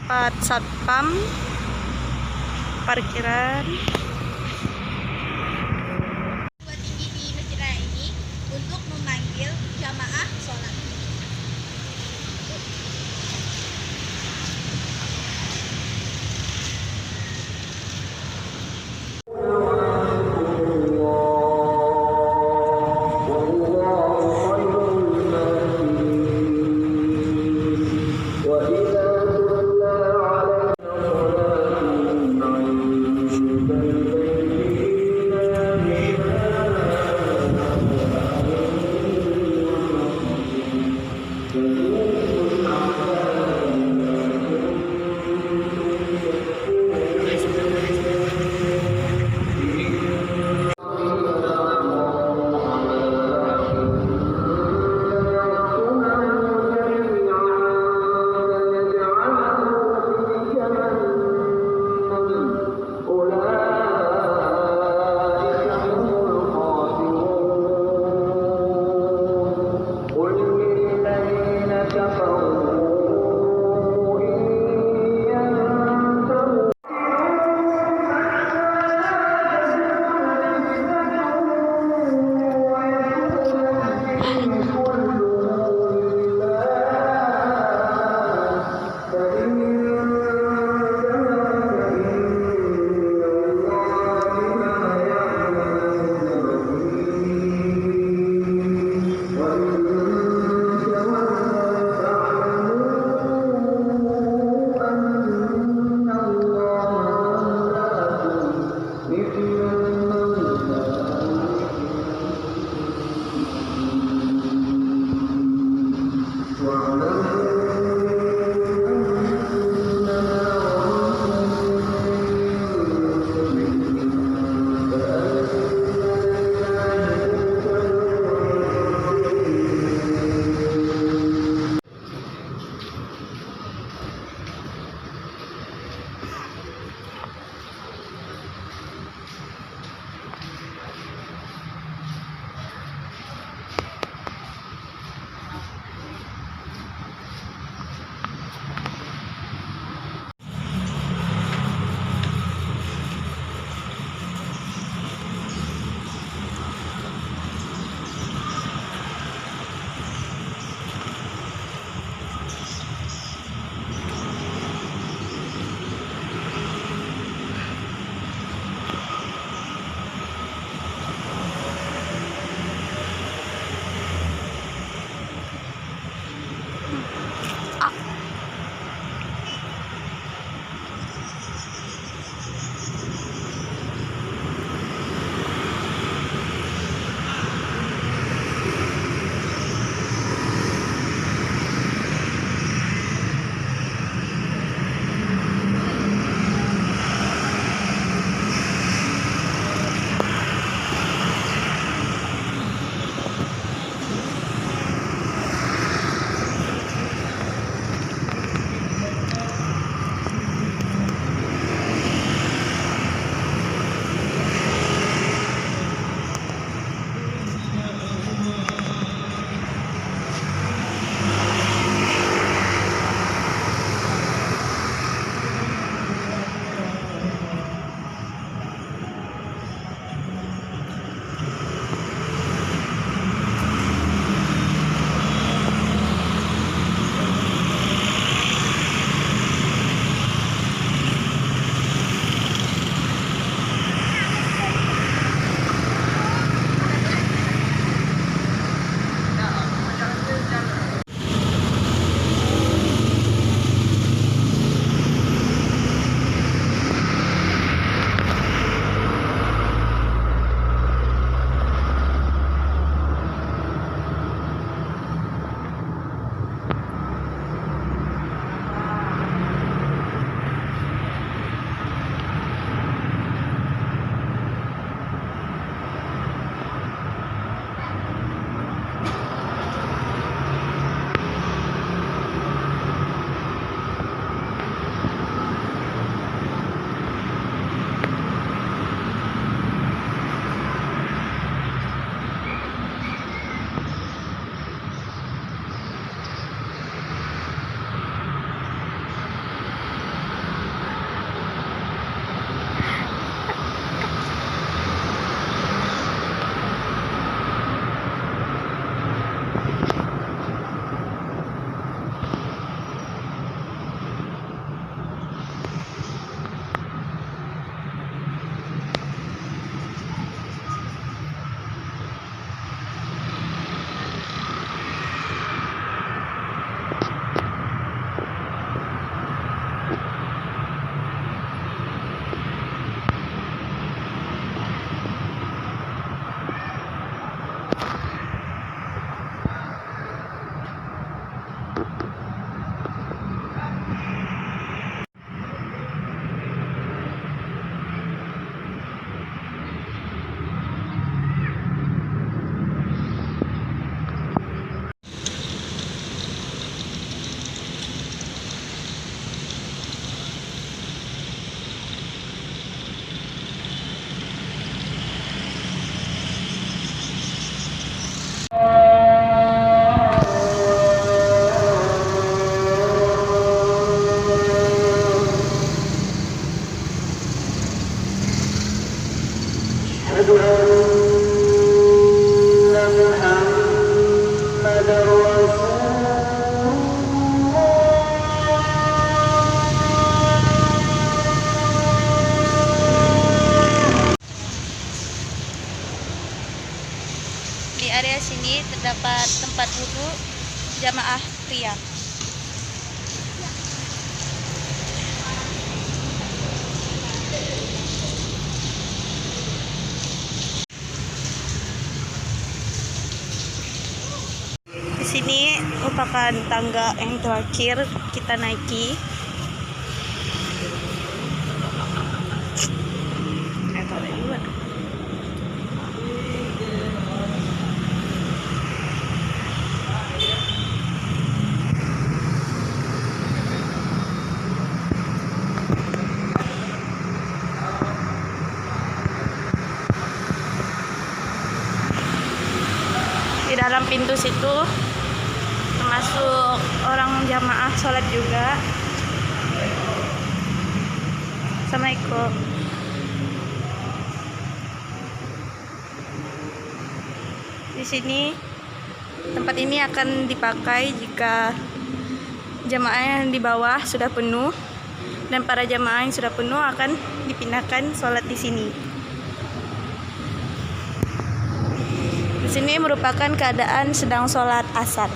tempat satpam parkiran. Tinggi di masjid raya ini untuk memanggil jamaah sholat. area sini terdapat tempat wudhu jamaah pria. Di sini merupakan tangga yang terakhir kita naiki. Di dalam pintu situ termasuk orang jamaah sholat juga. Assalamualaikum. Di sini tempat ini akan dipakai jika jamaah yang di bawah sudah penuh, dan para jamaah yang sudah penuh akan dipindahkan sholat di sini. Di sini merupakan keadaan sedang sholat asar.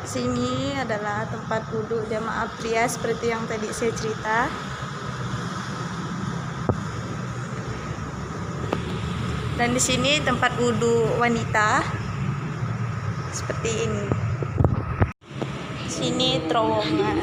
Sini adalah tempat wudhu jamaah pria seperti yang tadi saya cerita. Dan di sini tempat wudhu wanita seperti ini. Sini terowongan.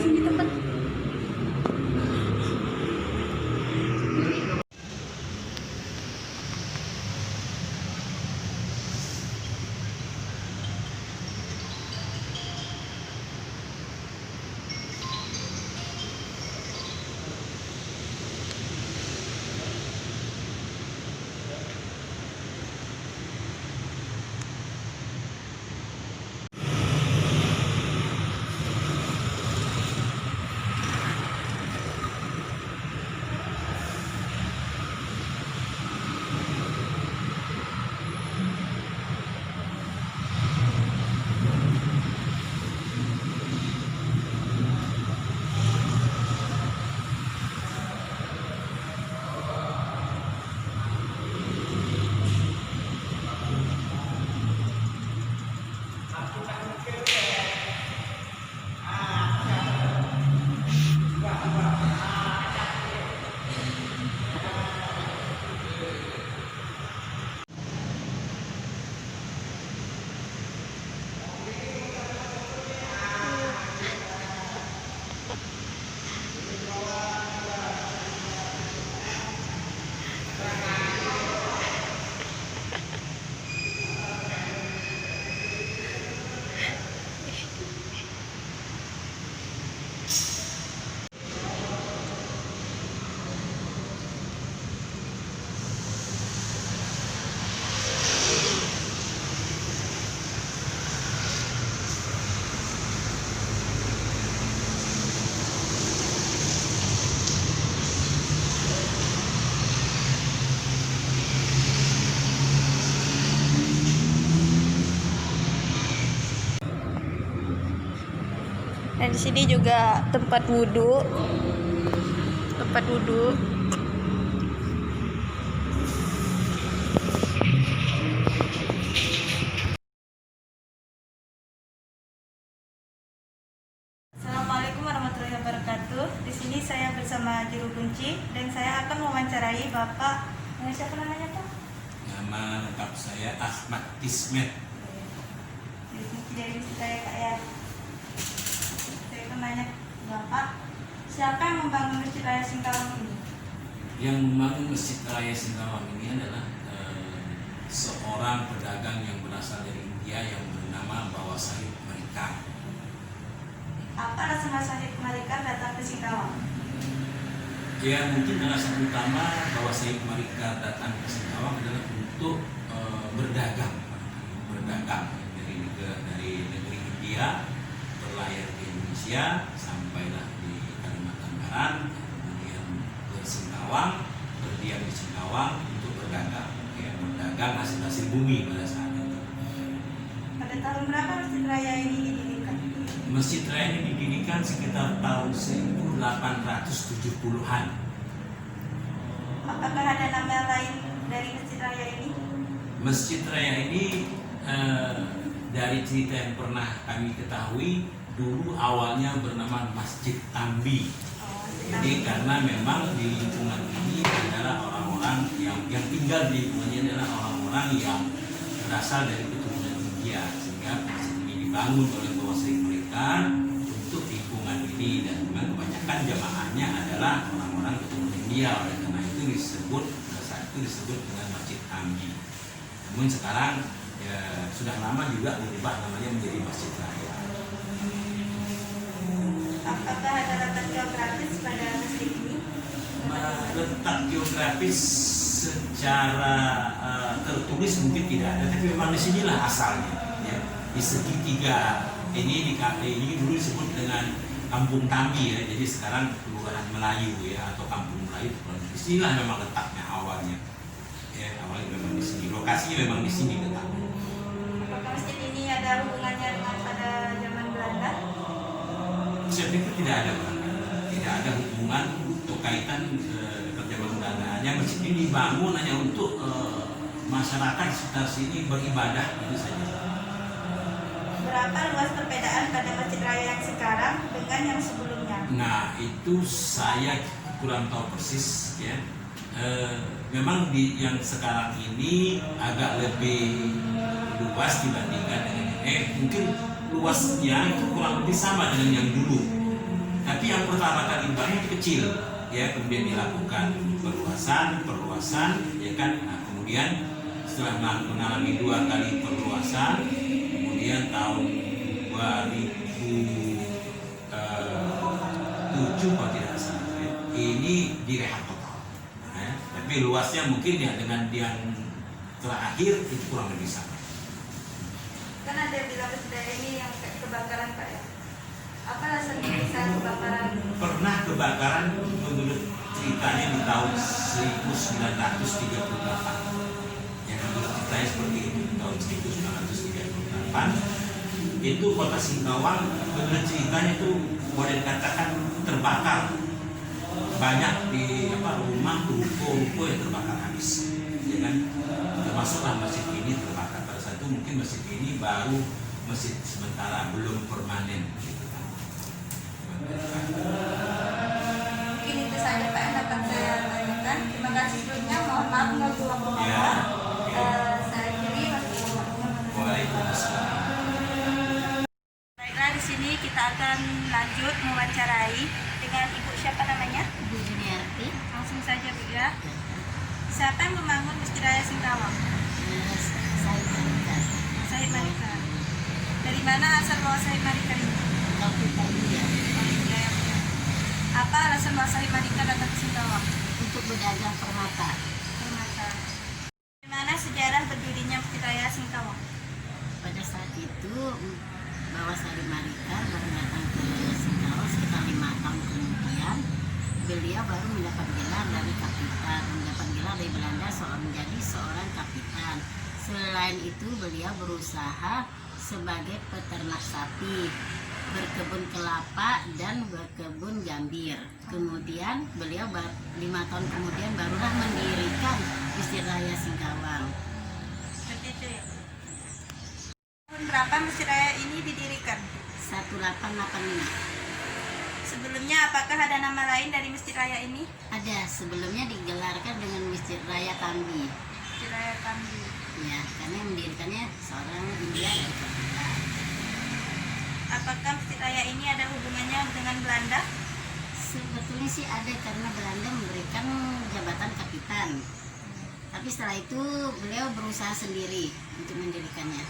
Dan di sini juga tempat wudhu. Assalamualaikum warahmatullahi wabarakatuh. Di sini saya bersama juru kunci dan saya akan mewawancarai Bapak. Siapa namanya, Pak? Nama lengkap saya Ahmad Tismet. Jadi saya kayak nanya Bapak, siapa yang membangun Masjid Raya Singkawang ini? Yang membangun Masjid Raya Singkawang ini adalah seorang pedagang yang berasal dari India yang bernama Bawa Sahib Marikar. Apa alasan Sahib Marikar datang ke Singkawang? Ya, mungkin alasan utama Bawa Sahib Marikar datang ke Singkawang adalah untuk berdagang dari negeri India, berlayar di Indonesia, sampailah di Kalimantan Barat, kemudian ke Singkawang, berdiam di Singkawang untuk berdagang. pedagang hasil bumi pada saat itu. Pada tahun berapa Masjid Raya ini didirikan? Masjid Raya ini didirikan sekitar tahun 1870-an. Apakah ada nama lain dari Masjid Raya ini? Masjid Raya ini dari cerita yang pernah kami ketahui dulu awalnya bernama Masjid Tambi. Jadi karena memang di lingkungan ini adalah orang-orang yang tinggal di lingkungannya adalah orang-orang yang berasal dari keturunan India, sehingga masjid ini dibangun oleh bawah Syekh mereka untuk lingkungan ini, dan memang kebanyakan jamaahnya adalah orang-orang keturunan India. Oleh karena itu saat itu disebut dengan Masjid Tambi. Namun sekarang ya, sudah lama juga berubah namanya menjadi Masjid Raya. Apakah ada letak geografis pada masjid ini? Letak geografis secara tertulis mungkin tidak ada, tapi memang di sinilah asalnya. Ya. Di segitiga ini dulu disebut dengan Kampung Tambi ya. Jadi sekarang Kelurahan Melayu ya, atau Kampung Melayu. Di sinilah memang letaknya awalnya. Ya, awalnya memang di sini. Lokasinya memang di sini letaknya. Apakah masjid ini ada hubungannya dengan pada zaman Belanda? Saya pikir tidak ada, tidak ada hubungan atau kaitan zaman Belanda. Hanya masjid ini dibangun hanya untuk masyarakat sekitar sini beribadah itu saja. Berapa luas perbedaan pada Masjid Raya yang sekarang dengan yang sebelumnya? Nah itu saya kurang tahu persis ya. Memang di yang sekarang ini agak lebih luas dibandingkan dengan mungkin luasnya itu kurang lebih sama dengan yang dulu. Tapi yang pertama kali bangun itu kecil ya, kemudian dilakukan perluasan ya kan. Nah, kemudian setelah mengalami 2 kali perluasan, kemudian tahun 2007 kalau tidak salah ya, ini direhab total ya. Tapi luasnya mungkin ya dengan yang terakhir itu kurang lebih sama. Kan ada yang bilang Masjid Raya ini yang kebakaran Pak ya? Apa alasannya bisa kebakaran? Pernah kebakaran menurut ceritanya di tahun 1938. Yang menurut ceritanya seperti itu, tahun 1938 itu kota Singkawang menurut ceritanya itu boleh dikatakan terbakar. Banyak di rumah ruko yang terbakar habis. Ya kan? Termasuklah masjid ini terbakar. Pada saat itu mungkin masjid ini baru masjid sementara, belum permanen. Mungkin itu saja Pak yang dapat saya tanyakan. Terima kasih sebelumnya. Mohon maaf mengganggu waktu Bapak. Saya kiri Waalaikumsalam. Baiklah, di sini kita akan lanjut mewawancarai dengan Ibu siapa namanya? Bu Juniarti. Langsung saja Bu ya. Siapa yang membangun Masjid Raya Singkawang? Syahid Marika. Dari mana asal bawa Syahid Marika ini? Apa alasan bawa Syahid Marika datang ke Singkawang? Untuk berdagang permata. Bagaimana sejarah berdirinya Masjid Raya Singkawang? Pada saat itu bahwa Syahid Marika baru datang ke Singkawang sekitar 5 tahun kemudian. Beliau baru mendapat gelar dari kapitan, mendapat gelar dari Belanda menjadi seorang kapitan. Selain itu beliau berusaha sebagai peternak sapi, berkebun kelapa dan berkebun jambir. Kemudian beliau 5 tahun kemudian barulah mendirikan Masjid Raya Singkawang. Seperti itu ya. Tahun berapa Masjid Raya ini didirikan? 1885. Sebelumnya apakah ada nama lain dari Masjid Raya ini? Ada, sebelumnya digelarkan dengan Masjid Raya Tambi. Masjid Raya Tambi. Ya, karena yang mendirikannya seorang India dari Jakarta. Apakah Masjid Raya ini ada hubungannya dengan Belanda? Sebetulnya sih ada, karena Belanda memberikan jabatan kapitan. Tapi setelah itu beliau berusaha sendiri untuk mendirikannya.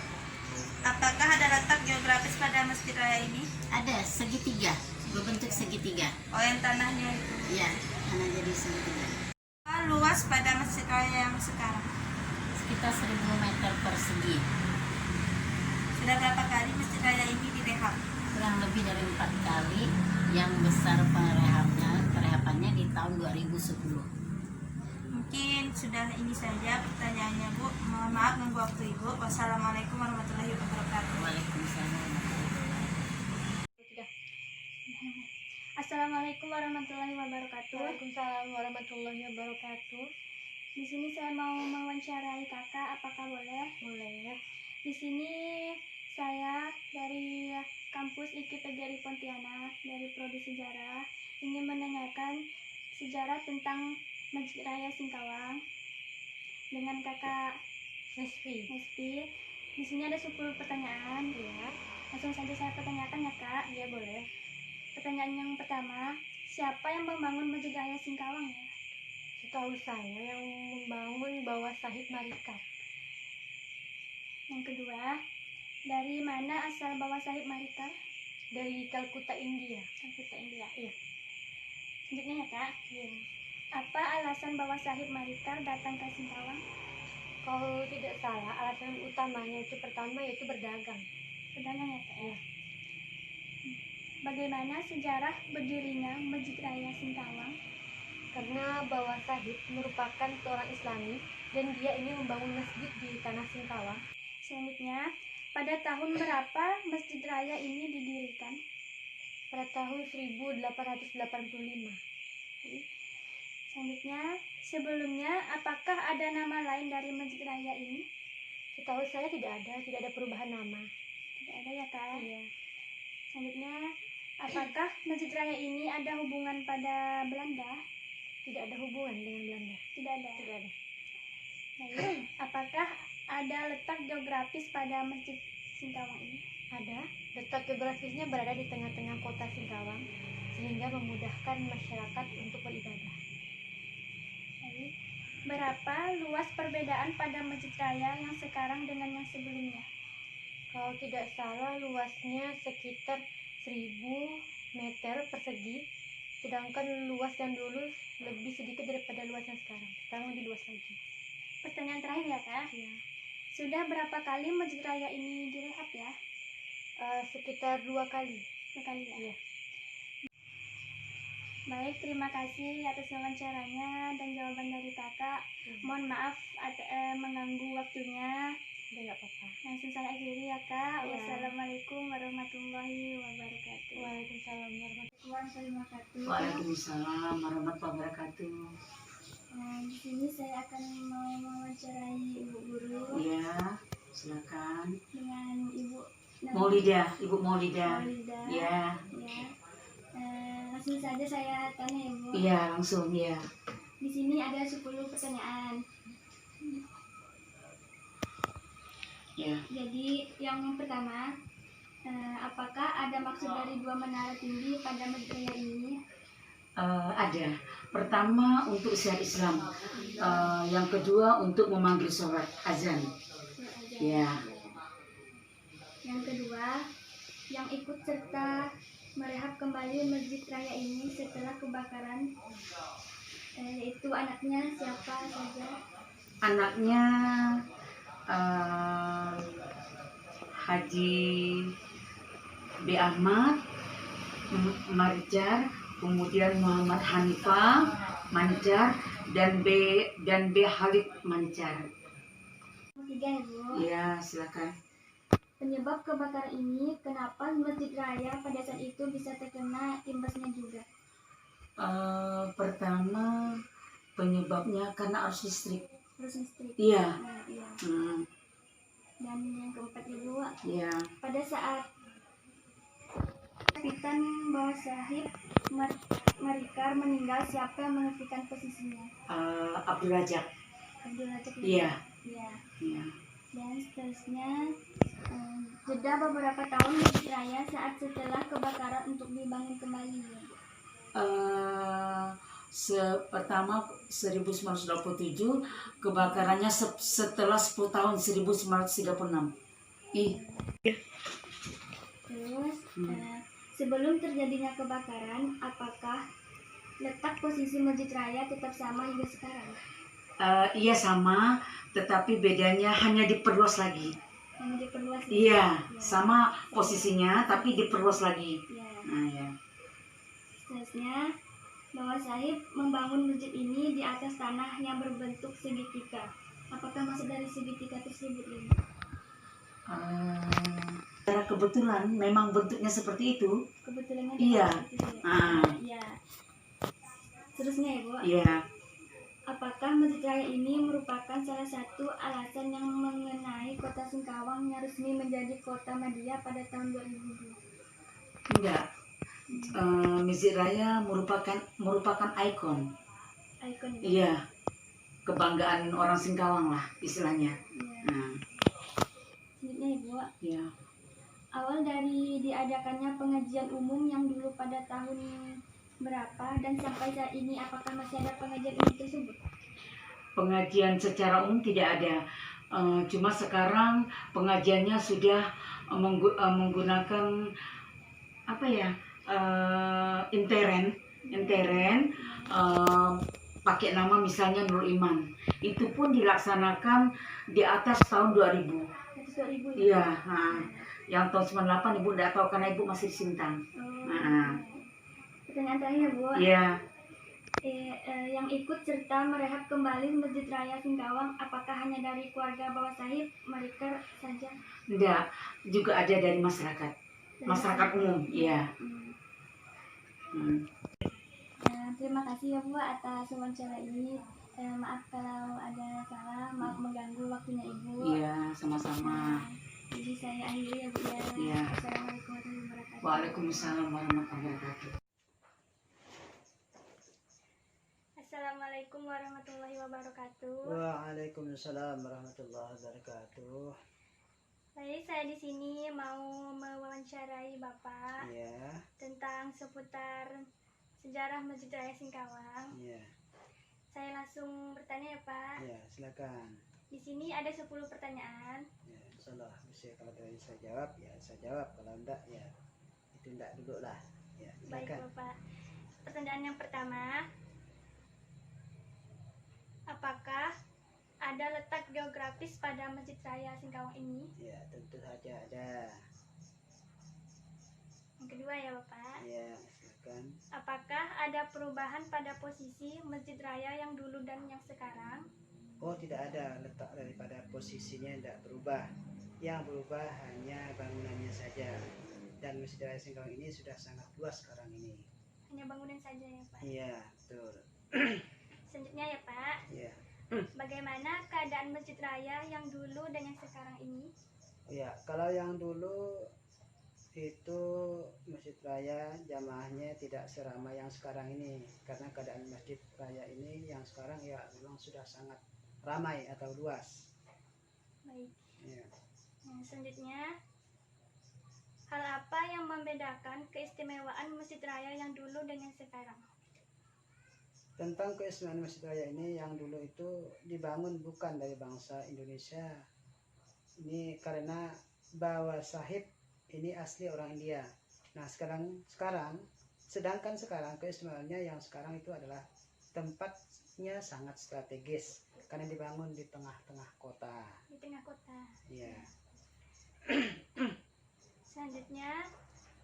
Apakah ada letak geografis pada Masjid Raya ini? Ada segitiga, berbentuk segitiga. Oh, yang tanahnya itu. Ya, karena jadi segitiga. Apa luas pada Masjid Raya yang sekarang? Sekitar 1000 meter persegi. Sudah berapa kali Masjid Raya ini direhab? Kurang lebih dari 4 kali. Yang besar perehapannya di tahun 2010. Mungkin sudah ini saja pertanyaannya Bu. Mohon maaf mengganggu waktu Ibu. Wassalamualaikum warahmatullahi wabarakatuh. Waalaikumsalam. Assalamualaikum warahmatullahi wabarakatuh. Waalaikumsalam warahmatullahi wabarakatuh. Di sini saya mau mewawancarai kakak, apakah boleh? Boleh ya. Di sini saya dari kampus IKI Pontianak dari Prodi Sejarah ingin menanyakan sejarah tentang Masjid Raya Singkawang dengan kakak Nespi. Di sini ada 10 pertanyaan. Ya. Langsung saja saya pertanyakan ya kak. Iya boleh. Pertanyaan yang pertama, siapa yang membangun Masjid Raya Singkawang ya? Setahu saya yang membangun Bawah Sahib Marikar. Yang kedua, dari mana asal Bawah Sahib Marikar? Dari Kalkuta, India. Calcutta, India. Iya. Selanjutnya ya kak, Iya. apa alasan Bawah Sahib Marikar datang ke Singkawang? Kalau tidak salah, alasan utamanya itu pertama yaitu berdagang. Pertanyaan ya kak ya. Iya. Bagaimana sejarah berdirinya Masjid Raya Singkawang? Karena Bawah Sahib merupakan seorang Islami dan dia ini membangun masjid di tanah Singkawang. Selanjutnya, pada tahun berapa Masjid Raya ini didirikan? Pada tahun 1885. Selanjutnya, sebelumnya apakah ada nama lain dari Masjid Raya ini? Setahu saya tidak ada perubahan nama. Tidak ada ya kak? Iya. Selanjutnya, apakah Masjid Raya ini ada hubungan pada Belanda? Tidak ada hubungan dengan Belanda. Tidak ada. Tidak ada. Baik. Apakah ada letak geografis pada Masjid Singkawang ini? Ada. Letak geografisnya berada di tengah-tengah kota Singkawang sehingga memudahkan masyarakat untuk beribadah. Baik. Berapa luas perbedaan pada Masjid Raya yang sekarang dengan yang sebelumnya? Kalau tidak salah luasnya sekitar 1000 meter persegi, sedangkan luas yang dulu lebih sedikit daripada luas yang sekarang. Sekarang lebih luas lagi. Pertanyaan terakhir ya kak. Ya. Sudah berapa kali Masjid Raya ini direhab ya? Sekitar 2 kali. Sekali ya? Iya. Baik, terima kasih atas wawancaranya dan jawaban dari kakak. Mohon maaf mengganggu waktunya. Udah nggak apa-apa. Langsung saya akhiri ya kak. Ya. Wassalamualaikum warahmatullahi wabarakatuh. Waalaikumsalam warahmatullahi Terima kasih. Waalaikumsalam warahmatullahi wabarakatuh. Di sini saya akan mau mewawancarai ibu guru Ya, silakan. dengan ibu Ibu Maulida. Maulida. Ya, Ya. Langsung saja saya tanya ya bu. iya langsung ya. Di sini ada 10 pertanyaan. Ya, Jadi yang pertama, apakah ada maksud dari 2 menara tinggi pada Masjid Raya ini? ada. Pertama untuk syiar Islam. Yang kedua untuk memanggil sholat azan. Ya. Yang kedua, yang ikut serta merehab kembali Masjid Raya ini setelah kebakaran, yaitu anaknya siapa saja? Anaknya Haji B. Ahmad Marijar, kemudian Muhammad Hanifah Manijar dan B. Halid Manijar. Tiga ya bu. Ya, silakan. Penyebab kebakaran ini, kenapa Masjid Raya pada saat itu bisa terkena imbasnya juga? Pertama penyebabnya karena arus listrik. Terus listrik. Iya. Nah, iya. Dan yang keempat ibu, Iya. pada saat Kapitan Bawah Sahib Marikar meninggal, siapa yang menggantikan posisinya? Abdul Razak. Abdul Razak. Iya. Iya. Iya. Dan seterusnya, jeda beberapa tahun Masjid Raya saat setelah kebakaran untuk dibangun kembali. Pertama 1927, kebakarannya setelah 10 tahun 1936. Terus, sebelum terjadinya kebakaran, apakah letak posisi Masjid Raya tetap sama hingga sekarang? Iya sama, tetapi bedanya hanya diperluas lagi. Yang diperluas? Iya, sama posisinya tapi diperluas lagi. Ya. Nah, ya. Seterusnya, bahwa Sahib membangun masjid ini di atas tanah yang berbentuk segitiga. Apakah maksud dari segitiga tersebut ini? Secara kebetulan memang bentuknya seperti itu. Kebetulannya Iya. seperti itu. Iya. Terusnya ya, Bu. Iya. Apakah Masjid Raya ini merupakan salah satu alasan yang mengenai kota Singkawang yang resmi menjadi kota Madia pada tahun 2002? Enggak. Masjid Raya merupakan ikon. Ikon. Iya. Kebanggaan orang Singkawang lah istilahnya. Iya. Nah, Selanjutnya ya, Bu. iya. Awal dari diadakannya pengajian umum yang dulu pada tahun berapa dan sampai saat ini apakah masih ada pengajian umum tersebut? Pengajian secara umum tidak ada. Cuma sekarang pengajiannya sudah menggunakan apa ya? Interen pakai nama misalnya Nur Iman. Itu pun dilaksanakan di atas tahun 2000. Atas 2000 ya? Iya, yang tahun 98 Ibu tidak tahu karena Ibu masih di Sintang. Pertanyaan terakhir, Bu. Iya. Yang ikut serta merehab kembali Masjid Raya Singkawang apakah hanya dari keluarga Bawa Sahib mereka saja? Enggak, juga ada dari masyarakat. Masyarakat umum, iya. Terima kasih ya, Bu, atas wawancara ini. Maaf kalau ada salah, maaf mengganggu waktunya Ibu. Iya, sama-sama. Jadi saya akhiri ya, Bu, ya. Iya. Assalamualaikum warahmatullahi wabarakatuh. Waalaikumsalam warahmatullahi wabarakatuh. Assalamualaikum warahmatullahi wabarakatuh. Waalaikumsalam warahmatullahi wabarakatuh. Baik, saya di sini mau mewawancarai Bapak Iya, tentang seputar sejarah Masjid Raya Singkawang. iya, Saya langsung bertanya ya, Pak. iya, silakan. Di sini ada 10 pertanyaan. Ya, insyaallah bisa kalau tadi saya jawab, ya saya jawab. Kalau enggak, ya itu enggak dulu lah. Ya, Baik, silakan. Bapak. Pertanyaan yang pertama, apakah ada letak geografis pada Masjid Raya Singkawang ini? Ya, tentu saja ada. Yang kedua ya, Bapak. Ya, silakan. Apakah ada perubahan pada posisi Masjid Raya yang dulu dan yang sekarang? Oh, tidak ada, letak daripada posisinya tidak berubah. Yang berubah hanya bangunannya saja. Dan Masjid Raya Singkawang ini sudah sangat luas sekarang ini. Hanya bangunan saja ya, Pak. Iya, betul. Selanjutnya ya, Pak. Iya. Bagaimana keadaan Masjid Raya yang dulu dan yang sekarang ini? Ya, kalau yang dulu itu Masjid Raya jamaahnya tidak seramai yang sekarang ini, karena keadaan Masjid Raya ini yang sekarang ya memang sudah sangat ramai atau luas. Baik. Ya. Nah, selanjutnya, hal apa yang membedakan keistimewaan Masjid Raya yang dulu dan yang sekarang? Tentang keistimewaan Masjid Raya ini, yang dulu itu dibangun bukan dari bangsa Indonesia. Ini karena Bawa Sahib ini asli orang India. Nah, sedangkan sekarang keistimewaannya yang sekarang itu adalah tempatnya sangat strategis karena dibangun di tengah-tengah kota. Di tengah kota. Iya. Selanjutnya,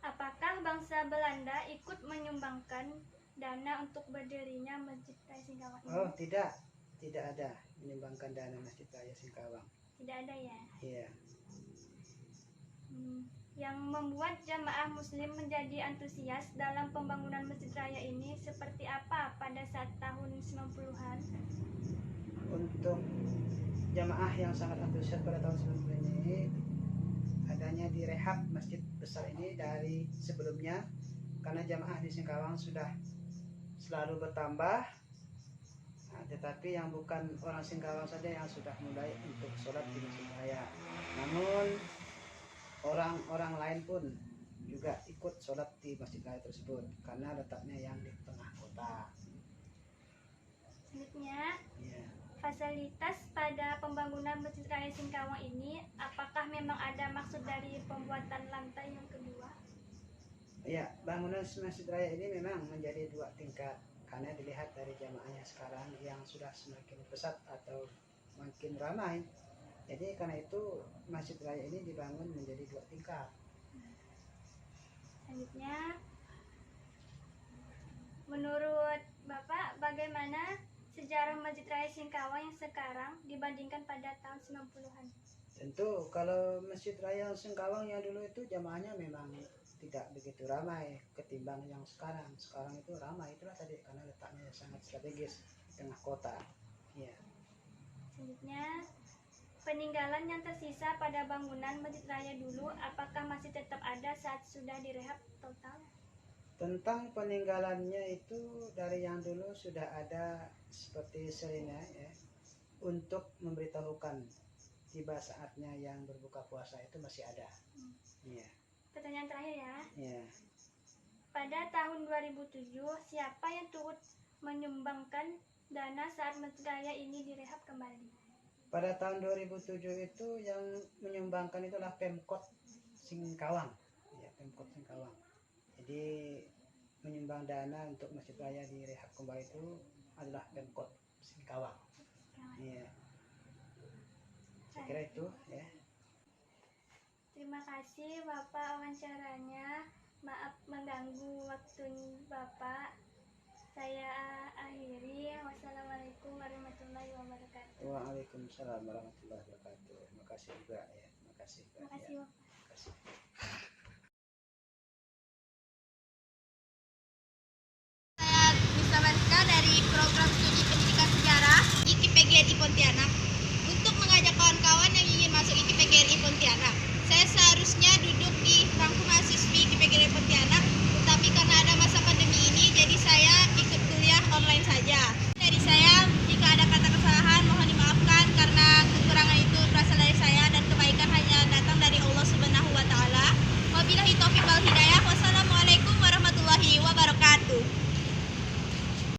apakah bangsa Belanda ikut menyumbangkan dana untuk berdirinya Masjid Raya Singkawang ini? Oh, tidak ada menyumbangkan dana Masjid Raya Singkawang. Tidak ada ya. Iya. Yang membuat jamaah muslim menjadi antusias dalam pembangunan Masjid Raya ini seperti apa pada saat tahun 90-an? Untuk jamaah yang sangat antusias pada tahun 90 ini, adanya direhab masjid besar ini dari sebelumnya, karena jamaah di Singkawang sudah selalu bertambah. Nah, tetapi yang bukan orang Singkawang saja yang sudah mulai untuk sholat di Masjid Raya, namun orang-orang lain pun juga ikut sholat di Masjid Raya tersebut karena letaknya yang di tengah kota. Selanjutnya, Ya. fasilitas pada pembangunan Masjid Raya Singkawang ini apakah memang ada maksud dari pembuatan lantai yang kedua? Ya, bangunan Masjid Raya ini memang menjadi 2 tingkat karena dilihat dari jamaahnya sekarang yang sudah semakin pesat atau makin ramai. Jadi karena itu Masjid Raya ini dibangun menjadi 2 tingkat. Selanjutnya, Menurut Bapak, bagaimana sejarah Masjid Raya Singkawang yang sekarang dibandingkan pada tahun 90-an? Tentu kalau Masjid Raya Singkawang yang dulu itu jamaahnya memang tidak begitu ramai ketimbang yang sekarang. Sekarang itu ramai, itulah tadi karena letaknya sangat strategis di tengah kota. Ya. Selanjutnya, peninggalan yang tersisa pada bangunan Masjid Raya dulu, apakah masih tetap ada saat sudah direhab total? Tentang peninggalannya itu dari yang dulu sudah ada seperti seringnya ya, untuk memberitahukan tiba saatnya yang berbuka puasa itu masih ada. Iya. Pertanyaan terakhir ya. Iya. Pada tahun 2007, siapa yang turut menyumbangkan dana saat Masjid Raya ini direhab kembali? Pada tahun 2007 itu yang menyumbangkan itulah Pemkot Singkawang. Ya, Pemkot Singkawang. Jadi menyumbang dana untuk Masjid Raya direhab kembali itu adalah Pemkot Singkawang. Iya. Saya kira itu ya. Terima kasih Bapak wawancaranya. Maaf mengganggu waktu Bapak. Saya akhiri. Wassalamualaikum warahmatullahi wabarakatuh. Waalaikumsalam warahmatullahi wabarakatuh. Terima kasih juga ya. Terima kasih. Terima kasih Bapak. Terima kasih.